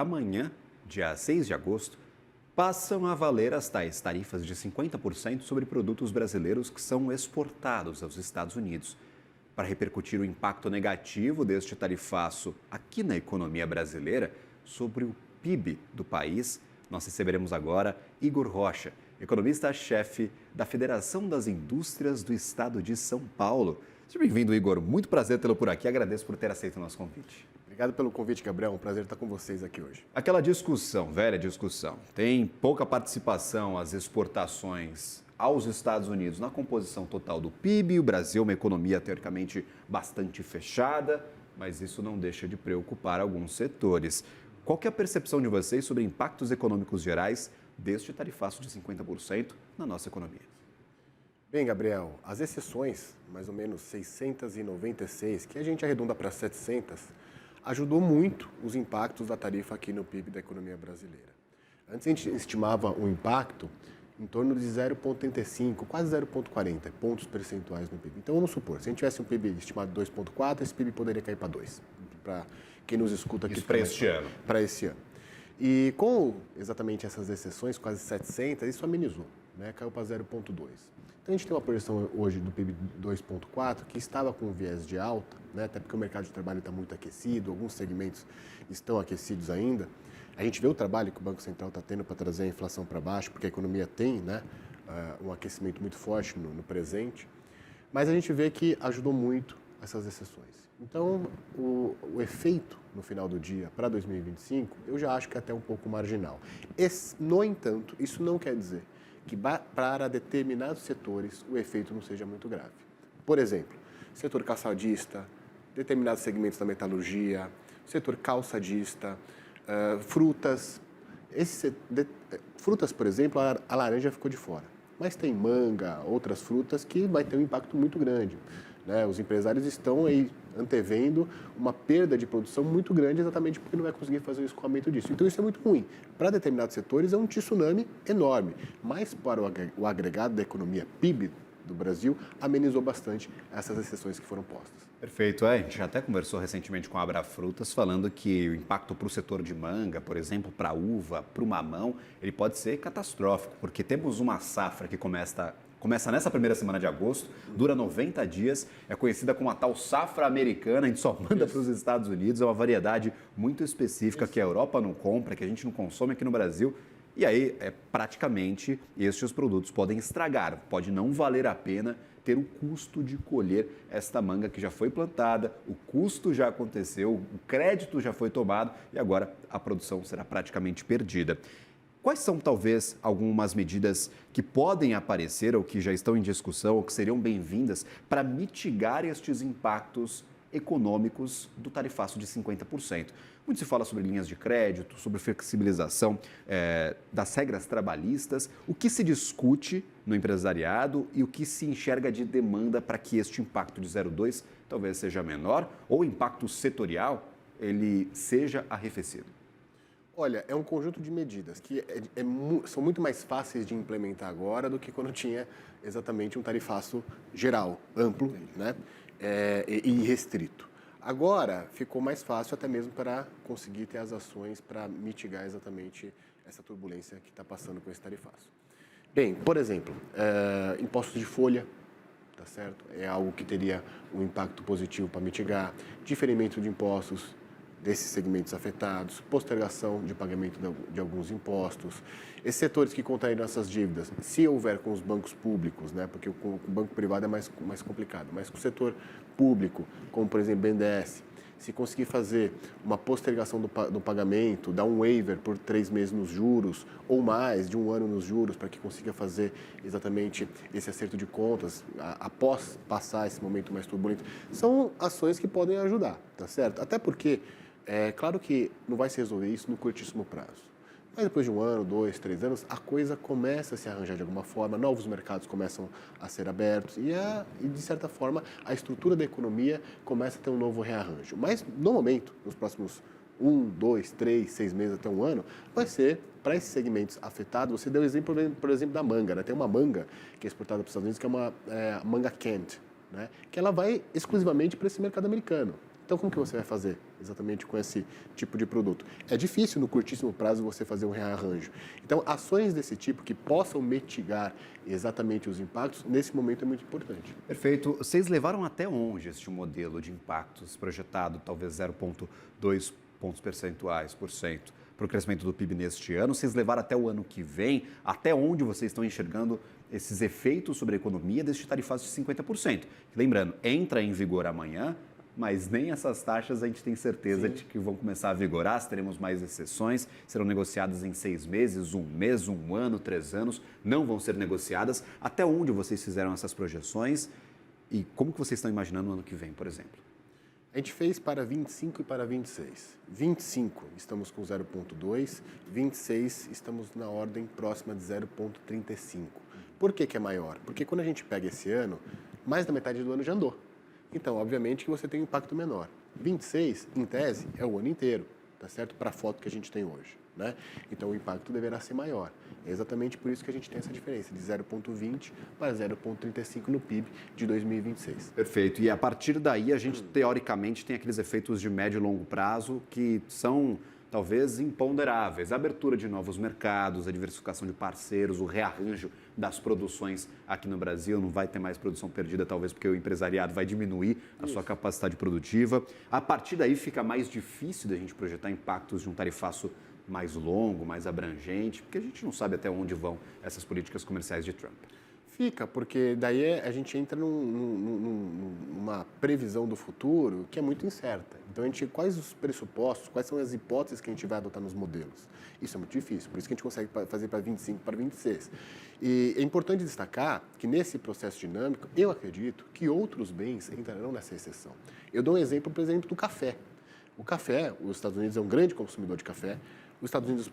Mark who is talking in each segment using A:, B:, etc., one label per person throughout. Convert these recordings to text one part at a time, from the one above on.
A: Amanhã, dia 6 de agosto, passam a valer as tais tarifas de 50% sobre produtos brasileiros que são exportados aos Estados Unidos. Para repercutir o impacto negativo deste tarifaço aqui na economia brasileira sobre o PIB do país, nós receberemos agora Igor Rocha, economista-chefe da Federação das Indústrias do Estado de São Paulo. Seja bem-vindo, Igor. Muito prazer tê-lo por aqui. Agradeço por ter aceito o nosso convite.
B: Obrigado pelo convite, Gabriel. É um prazer estar com vocês aqui hoje.
A: Aquela discussão, velha discussão, tem pouca participação as exportações aos Estados Unidos na composição total do PIB. O Brasil é uma economia teoricamente bastante fechada, mas isso não deixa de preocupar alguns setores. Qual que é a percepção de vocês sobre impactos econômicos gerais deste tarifaço de 50% na nossa economia?
B: Bem, Gabriel, as exceções, mais ou menos 696, que a gente arredonda para 700, ajudou muito os impactos da tarifa aqui no PIB da economia brasileira. Antes a gente estimava o impacto em torno de 0,35, quase 0,40 pontos percentuais no PIB. Então vamos supor, se a gente tivesse um PIB estimado de 2,4, esse PIB poderia cair para 2, para quem nos escuta aqui.
A: Isso para este ano.
B: Para esse ano. E com exatamente essas exceções, quase 700, isso amenizou, né? Caiu para 0,2. Então a gente tem uma projeção hoje do PIB 2,4 que estava com um viés de alta, né? Até porque o mercado de trabalho está muito aquecido, alguns segmentos estão aquecidos ainda. A gente vê o trabalho que o Banco Central está tendo para trazer a inflação para baixo, porque a economia tem, né, um aquecimento muito forte no presente, mas a gente vê que ajudou muito essas exceções. Então, o efeito no final do dia para 2025, eu já acho que é até um pouco marginal. No entanto, isso não quer dizer que para determinados setores o efeito não seja muito grave. Por exemplo, setor calçadista, determinados segmentos da metalurgia, setor calçadista, frutas. Frutas, por exemplo, a laranja ficou de fora, mas tem manga, outras frutas que vai ter um impacto muito grande, né? Os empresários estão aí antevendo uma perda de produção muito grande exatamente porque não vai conseguir fazer o escoamento disso. Então isso é muito ruim. Para determinados setores é um tsunami enorme, mas para o agregado da economia PIB do Brasil amenizou bastante essas exceções que foram postas.
A: Perfeito. A gente até conversou recentemente com a Abra Frutas falando que o impacto para o setor de manga, por exemplo, para a uva, para o mamão, ele pode ser catastrófico, porque temos uma safra que começa nessa primeira semana de agosto, dura 90 dias, é conhecida como a tal safra americana, a gente só manda para os Estados Unidos, é uma variedade muito específica que a Europa não compra, que a gente não consome aqui no Brasil. E aí, praticamente, estes produtos podem estragar, pode não valer a pena ter o custo de colher esta manga que já foi plantada, o custo já aconteceu, o crédito já foi tomado e agora a produção será praticamente perdida. Quais são, talvez, algumas medidas que podem aparecer ou que já estão em discussão ou que seriam bem-vindas para mitigar estes impactos econômicos do tarifaço de 50%? Muito se fala sobre linhas de crédito, sobre flexibilização das regras trabalhistas. O que se discute no empresariado e o que se enxerga de demanda para que este impacto de 0,2 talvez seja menor ou o impacto setorial ele seja arrefecido?
B: Olha, é um conjunto de medidas que são muito mais fáceis de implementar agora do que quando tinha exatamente um tarifaço geral, amplo, né, e restrito. Agora ficou mais fácil até mesmo para conseguir ter as ações para mitigar exatamente essa turbulência que está passando com esse tarifaço. Bem, por exemplo, impostos de folha, tá certo? É algo que teria um impacto positivo para mitigar, diferimento de impostos desses segmentos afetados, postergação de pagamento de alguns impostos. Esses setores que contraíram essas dívidas, se houver com os bancos públicos, né, porque com o banco privado é mais complicado, mas com o setor público, como por exemplo o BNDES, se conseguir fazer uma postergação do pagamento, dar um waiver por 3 meses nos juros ou mais, de 1 ano nos juros, para que consiga fazer exatamente esse acerto de contas após passar esse momento mais turbulento, são ações que podem ajudar, tá certo? Até porque é claro que não vai se resolver isso no curtíssimo prazo. Mas depois de 1 ano, 2, 3 anos, a coisa começa a se arranjar de alguma forma, novos mercados começam a ser abertos e de certa forma, a estrutura da economia começa a ter um novo rearranjo. Mas, no momento, nos próximos 1, 2, 3, 6 meses até 1 ano, vai ser, para esses segmentos afetados, você deu o exemplo, por exemplo, da manga, né? Tem uma manga que é exportada para os Estados Unidos, que é uma manga Kent, né? Que ela vai exclusivamente para esse mercado americano. Então, como que você vai fazer exatamente com esse tipo de produto? É difícil, no curtíssimo prazo, você fazer um rearranjo. Então, ações desse tipo que possam mitigar exatamente os impactos, nesse momento é muito importante.
A: Perfeito. Vocês levaram até onde este modelo de impactos projetado, talvez 0,2 pontos percentuais por cento para o crescimento do PIB neste ano? Vocês levaram até o ano que vem? Até onde vocês estão enxergando esses efeitos sobre a economia deste tarifaço de 50%? Lembrando, entra em vigor amanhã, mas nem essas taxas a gente tem certeza de que vão começar a vigorar, teremos mais exceções, serão negociadas em 6 meses, 1 mês, 1 ano, 3 anos, não vão ser negociadas. Até onde vocês fizeram essas projeções e como que vocês estão imaginando o ano que vem, por exemplo?
B: A gente fez para 25 e para 26. 25 estamos com 0,2, 26 estamos na ordem próxima de 0,35. Por que é maior? Porque quando a gente pega esse ano, mais da metade do ano já andou. Então, obviamente que você tem um impacto menor. 26, em tese, é o ano inteiro, tá certo? Para a foto que a gente tem hoje, né? Então, o impacto deverá ser maior. É exatamente por isso que a gente tem essa diferença de 0,20 para 0,35 no PIB de 2026.
A: Perfeito. E a partir daí, a gente, teoricamente, tem aqueles efeitos de médio e longo prazo que são talvez imponderáveis. A abertura de novos mercados, a diversificação de parceiros, o rearranjo das produções aqui no Brasil. Não vai ter mais produção perdida, talvez porque o empresariado vai diminuir a sua capacidade produtiva. A partir daí fica mais difícil da gente projetar impactos de um tarifaço mais longo, mais abrangente, porque a gente não sabe até onde vão essas políticas comerciais de Trump.
B: Fica, porque daí a gente entra numa previsão do futuro que é muito incerta. Então, quais os pressupostos, quais são as hipóteses que a gente vai adotar nos modelos? Isso é muito difícil, por isso que a gente consegue fazer para 25, para 26. E é importante destacar que nesse processo dinâmico, eu acredito que outros bens entrarão nessa exceção. Eu dou um exemplo, por exemplo, do café. O café, os Estados Unidos é um grande consumidor de café, os Estados Unidos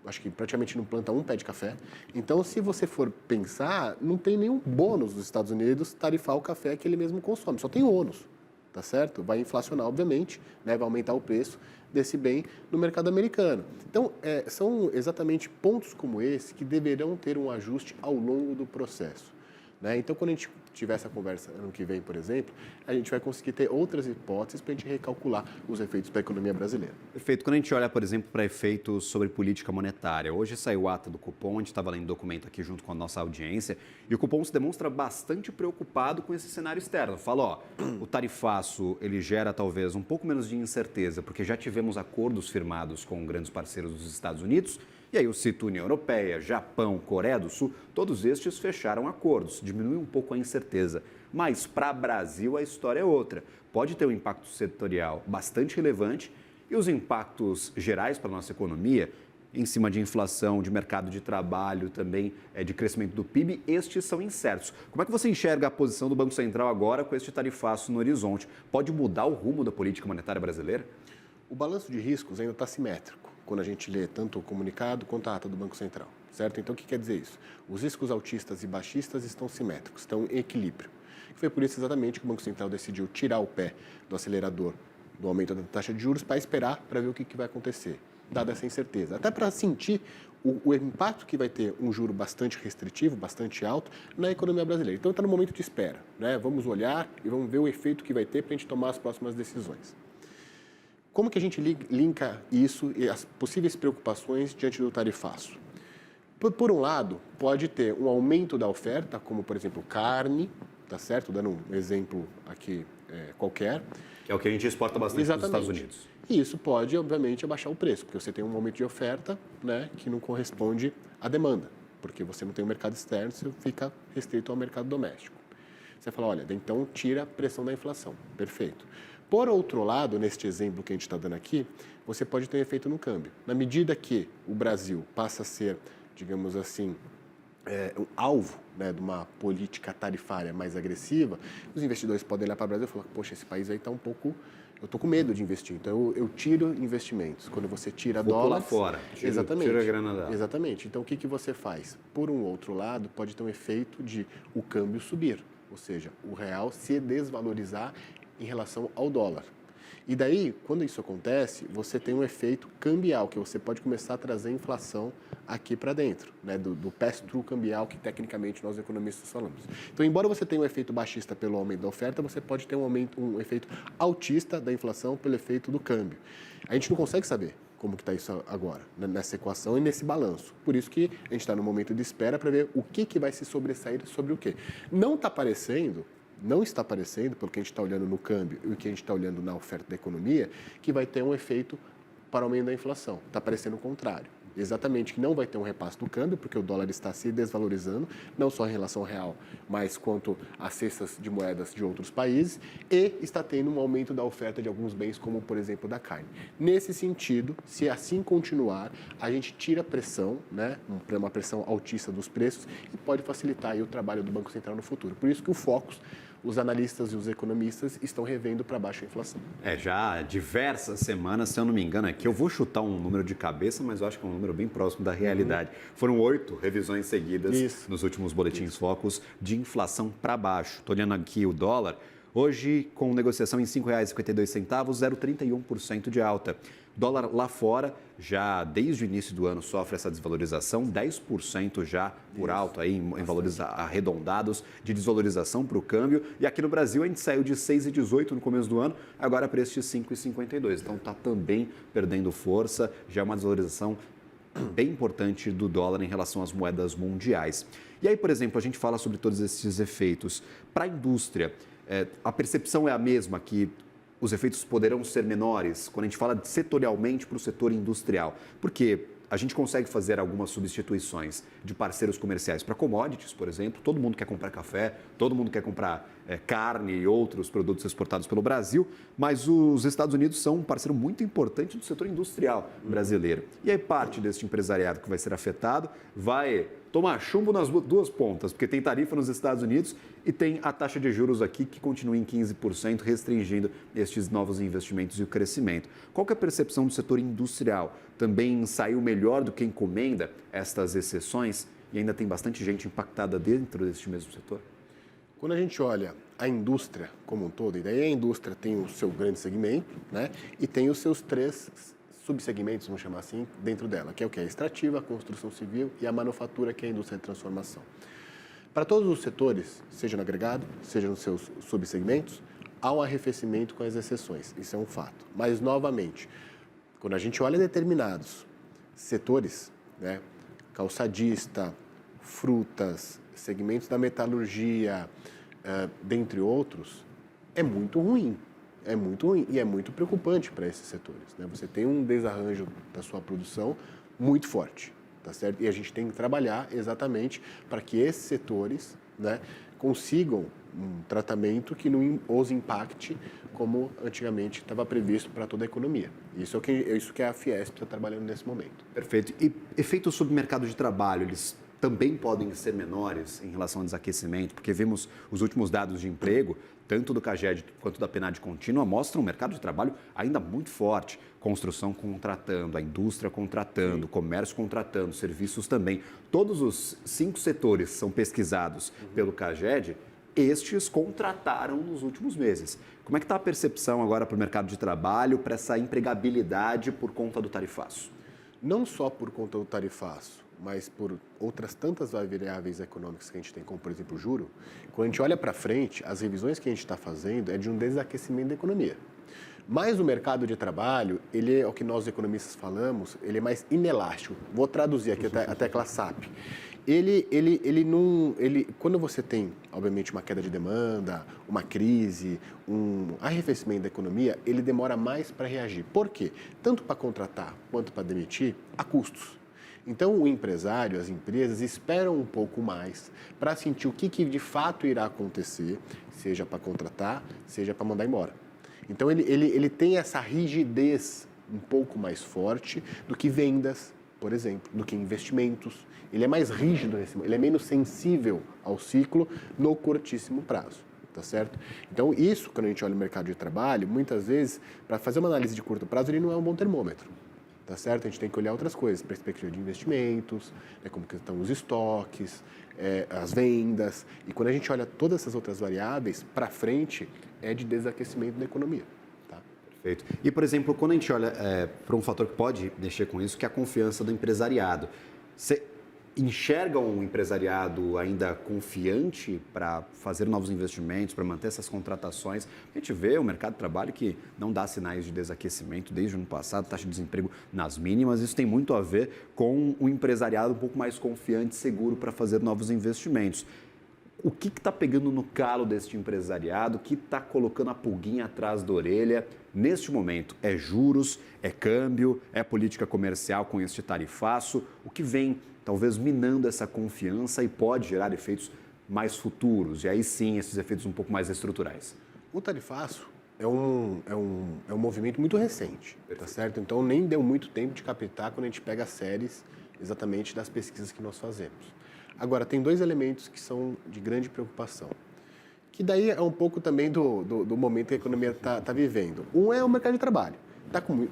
B: acho que praticamente não planta um pé de café. Então, se você for pensar, não tem nenhum bônus dos Estados Unidos tarifar o café que ele mesmo consome, só tem ônus, tá certo? Vai inflacionar, obviamente, né? Vai aumentar o preço desse bem no mercado americano. Então, são exatamente pontos como esse que deverão ter um ajuste ao longo do processo, né? Então, quando a gente tiver essa conversa ano que vem, por exemplo, a gente vai conseguir ter outras hipóteses para a gente recalcular os efeitos para a economia brasileira.
A: Perfeito. Quando a gente olha, por exemplo, para efeitos sobre política monetária, hoje saiu o ata do Copom, a gente estava lendo documento aqui junto com a nossa audiência, e o Copom se demonstra bastante preocupado com esse cenário externo. Fala, ó, o tarifaço, ele gera talvez um pouco menos de incerteza, porque já tivemos acordos firmados com grandes parceiros dos Estados Unidos. E aí eu cito União Europeia, Japão, Coreia do Sul, todos estes fecharam acordos, diminui um pouco a incerteza. Mas para o Brasil a história é outra. Pode ter um impacto setorial bastante relevante e os impactos gerais para a nossa economia, em cima de inflação, de mercado de trabalho, também de crescimento do PIB, estes são incertos. Como é que você enxerga a posição do Banco Central agora com este tarifaço no horizonte? Pode mudar o rumo da política monetária brasileira?
B: O balanço de riscos ainda está simétrico quando a gente lê tanto o comunicado quanto a ata do Banco Central, certo? Então, o que quer dizer isso? Os riscos altistas e baixistas estão simétricos, estão em equilíbrio. Foi por isso exatamente que o Banco Central decidiu tirar o pé do acelerador do aumento da taxa de juros para esperar para ver o que vai acontecer, dada essa incerteza. Até para sentir o impacto que vai ter um juro bastante restritivo, bastante alto, na economia brasileira. Então, está no momento de espera, né? Vamos olhar e vamos ver o efeito que vai ter para a gente tomar as próximas decisões. Como que a gente linka isso e as possíveis preocupações diante do tarifaço? Por um lado, pode ter um aumento da oferta, como, por exemplo, carne, tá certo? Dando um exemplo aqui qualquer.
A: Que é o que a gente exporta bastante para os Estados Unidos.
B: E isso pode, obviamente, abaixar o preço, porque você tem um aumento de oferta, né, que não corresponde à demanda, porque você não tem um mercado externo, você fica restrito ao mercado doméstico. Você fala, olha, então tira a pressão da inflação. Perfeito. Por outro lado, neste exemplo que a gente está dando aqui, você pode ter um efeito no câmbio. Na medida que o Brasil passa a ser, digamos assim, um alvo, né, de uma política tarifária mais agressiva, os investidores podem olhar para o Brasil e falar, poxa, esse país aí está um pouco... Eu estou com medo de investir, então eu tiro investimentos. Quando você tira dólares...
A: Vou pular fora,
B: exatamente,
A: tira a grana dela.
B: Exatamente. Então, o que você faz? Por um outro lado, pode ter um efeito de o câmbio subir, ou seja, o real se desvalorizar em relação ao dólar. E daí, quando isso acontece, você tem um efeito cambial, que você pode começar a trazer inflação aqui para dentro, né? do pass-through cambial que tecnicamente nós economistas falamos. Então, embora você tenha um efeito baixista pelo aumento da oferta, você pode ter um efeito altista da inflação pelo efeito do câmbio. A gente não consegue saber como que está isso agora, nessa equação e nesse balanço. Por isso que a gente está no momento de espera para ver o que vai se sobressair sobre o quê. Não está aparecendo, pelo que a gente está olhando no câmbio e o que a gente está olhando na oferta da economia, que vai ter um efeito para o aumento da inflação. Está aparecendo o contrário. Exatamente, que não vai ter um repasse do câmbio, porque o dólar está se desvalorizando, não só em relação ao real, mas quanto às cestas de moedas de outros países, e está tendo um aumento da oferta de alguns bens, como, por exemplo, da carne. Nesse sentido, se assim continuar, a gente tira a pressão, né, uma pressão altista dos preços, e pode facilitar aí o trabalho do Banco Central no futuro. Por isso que o Focus, os analistas e os economistas estão revendo para baixo a inflação.
A: Já há diversas semanas, se eu não me engano, aqui eu vou chutar um número de cabeça, mas eu acho que é um número bem próximo da realidade. Foram 8 revisões seguidas nos últimos boletins Focus de inflação para baixo. Estou olhando aqui o dólar, hoje com negociação em R$ 5,52, 0,31% de alta. Dólar lá fora, já desde o início do ano, sofre essa desvalorização, 10% já por alto, aí, em valores arredondados de desvalorização para o câmbio. E aqui no Brasil a gente saiu de 6,18 no começo do ano, agora preço de 5,52. Então está também perdendo força, já é uma desvalorização bem importante do dólar em relação às moedas mundiais. E aí, por exemplo, a gente fala sobre todos esses efeitos. Para a indústria, a percepção é a mesma que os efeitos poderão ser menores quando a gente fala setorialmente para o setor industrial, porque a gente consegue fazer algumas substituições de parceiros comerciais para commodities, por exemplo. Todo mundo quer comprar café, todo mundo quer comprar carne e outros produtos exportados pelo Brasil, mas os Estados Unidos são um parceiro muito importante do setor industrial brasileiro. E aí parte deste empresariado que vai ser afetado vai tomar chumbo nas duas pontas, porque tem tarifa nos Estados Unidos e tem a taxa de juros aqui que continua em 15%, restringindo estes novos investimentos e o crescimento. Qual que é a percepção do setor industrial? Também saiu melhor do que encomenda estas exceções e ainda tem bastante gente impactada dentro deste mesmo setor?
B: Quando a gente olha a indústria como um todo, e daí a indústria tem o seu grande segmento, né, e tem os seus 3 subsegmentos, vamos chamar assim, dentro dela, que é o que? A extrativa, a construção civil e a manufatura, que é a indústria de transformação. Para todos os setores, seja no agregado, seja nos seus subsegmentos, há um arrefecimento com as exceções, isso é um fato. Mas, novamente, quando a gente olha determinados setores, né, calçadista, frutas, segmentos da metalurgia, dentre outros, é muito ruim. É muito ruim e é muito preocupante para esses setores, né? Você tem um desarranjo da sua produção muito forte, tá certo? E a gente tem que trabalhar exatamente para que esses setores, né, consigam um tratamento que não os impacte como antigamente estava previsto para toda a economia. Isso que a Fiesp está trabalhando nesse momento.
A: Perfeito. E efeitos sobre o mercado de trabalho, eles também podem ser menores em relação ao desaquecimento, porque vimos os últimos dados de emprego, tanto do CAGED quanto da PNAD contínua, mostram um mercado de trabalho ainda muito forte. Construção contratando, a indústria contratando, o comércio contratando, serviços também. Todos os 5 setores são pesquisados pelo CAGED, estes contrataram nos últimos meses. Como é que está a percepção agora para o mercado de trabalho, para essa empregabilidade por conta do tarifaço?
B: Não só por conta do tarifaço, mas por outras tantas variáveis econômicas que a gente tem, como por exemplo o juro, quando a gente olha para frente, as revisões que a gente está fazendo é de um desaquecimento da economia. Mas o mercado de trabalho, ele é o que nós economistas falamos, ele é mais inelástico. Vou traduzir aqui a tecla SAP. Quando você tem, obviamente, uma queda de demanda, uma crise, um arrefecimento da economia, ele demora mais para reagir. Por quê? Tanto para contratar quanto para demitir, há custos. Então, o empresário, as empresas esperam um pouco mais para sentir o que de fato irá acontecer, seja para contratar, seja para mandar embora. Então, ele tem essa rigidez um pouco mais forte do que vendas, por exemplo, do que investimentos. Ele é mais rígido, ele é menos sensível ao ciclo no curtíssimo prazo, tá certo? Então, isso, quando a gente olha o mercado de trabalho, muitas vezes, para fazer uma análise de curto prazo, ele não é um bom termômetro. Tá certo? A gente tem que olhar outras coisas, perspectiva de investimentos, né, como que estão os estoques, as vendas. E quando a gente olha todas essas outras variáveis, para frente, é de desaquecimento da economia. Tá?
A: Perfeito. E, por exemplo, quando a gente olha para um fator que pode mexer com isso, que é a confiança do empresariado. Você enxerga um empresariado ainda confiante para fazer novos investimentos, para manter essas contratações? A gente vê o mercado de trabalho que não dá sinais de desaquecimento desde o ano passado, taxa de desemprego nas mínimas. Isso tem muito a ver com o empresariado um pouco mais confiante e seguro para fazer novos investimentos. O que está pegando no calo deste empresariado? O que está colocando a pulguinha atrás da orelha neste momento? É juros, é câmbio, é política comercial com este tarifaço? O que vem talvez minando essa confiança e pode gerar efeitos mais futuros? E aí sim, esses efeitos um pouco mais estruturais.
B: O tarifaço é um movimento muito recente, tá certo? Então nem deu muito tempo de captar quando a gente pega as séries exatamente das pesquisas que nós fazemos. Agora, tem dois elementos que são de grande preocupação, que daí é um pouco também do momento que a economia está vivendo. Um é o mercado de trabalho.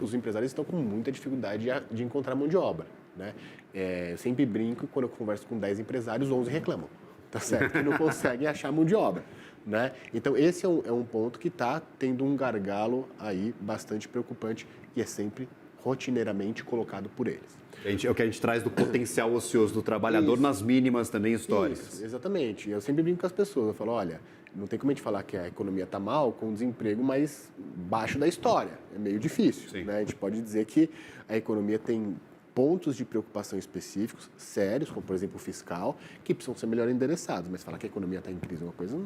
B: Os empresários estão com muita dificuldade de encontrar mão de obra, né? Eu sempre brinco, quando eu converso com 10 empresários, 11 reclamam, tá certo? Que não conseguem achar mão de obra, né? Então, esse é um ponto que está tendo um gargalo aí bastante preocupante e é sempre rotineiramente colocado por eles.
A: É o que a gente traz do potencial ocioso do trabalhador nas mínimas também históricas.
B: Isso, exatamente. Eu sempre brinco com as pessoas. Eu falo, olha, não tem como a gente falar que a economia está mal com o desemprego mais baixo da história. É meio difícil, né? A gente pode dizer que a economia tem pontos de preocupação específicos, sérios, como por exemplo o fiscal, que precisam ser melhor endereçados. Mas falar que a economia está em crise é uma coisa,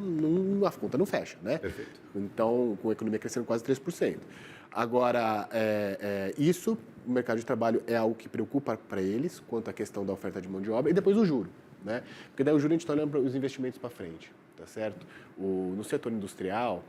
B: a conta não fecha, né?
A: Perfeito.
B: Então, com a economia crescendo quase 3%. Agora, isso, o mercado de trabalho é algo que preocupa para eles, quanto à questão da oferta de mão de obra, e depois o juro, né? Porque daí o juro a gente está olhando para os investimentos para frente, tá certo? No setor industrial,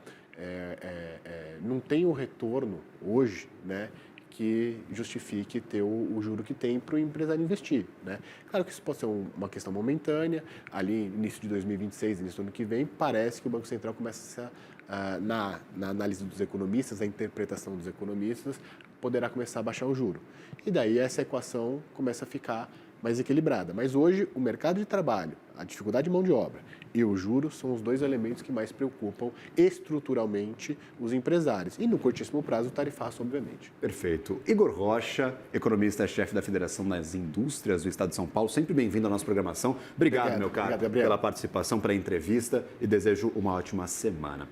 B: não tem o retorno hoje, né, que justifique ter o juro que tem para o empresário investir, né? Claro que isso pode ser uma questão momentânea, ali início de 2026, início do ano que vem, parece que o Banco Central começa na análise dos economistas, a interpretação dos economistas, poderá começar a baixar o juro. E daí essa equação começa a ficar mais equilibrada. Mas hoje o mercado de trabalho, a dificuldade de mão de obra e o juro são os dois elementos que mais preocupam estruturalmente os empresários. E no curtíssimo prazo o tarifaço, obviamente.
A: Perfeito. Igor Rocha, economista-chefe da Federação das Indústrias do Estado de São Paulo, sempre bem-vindo à nossa programação. Obrigado, meu caro,
B: Gabriel.
A: pela participação, pela entrevista e desejo uma ótima semana.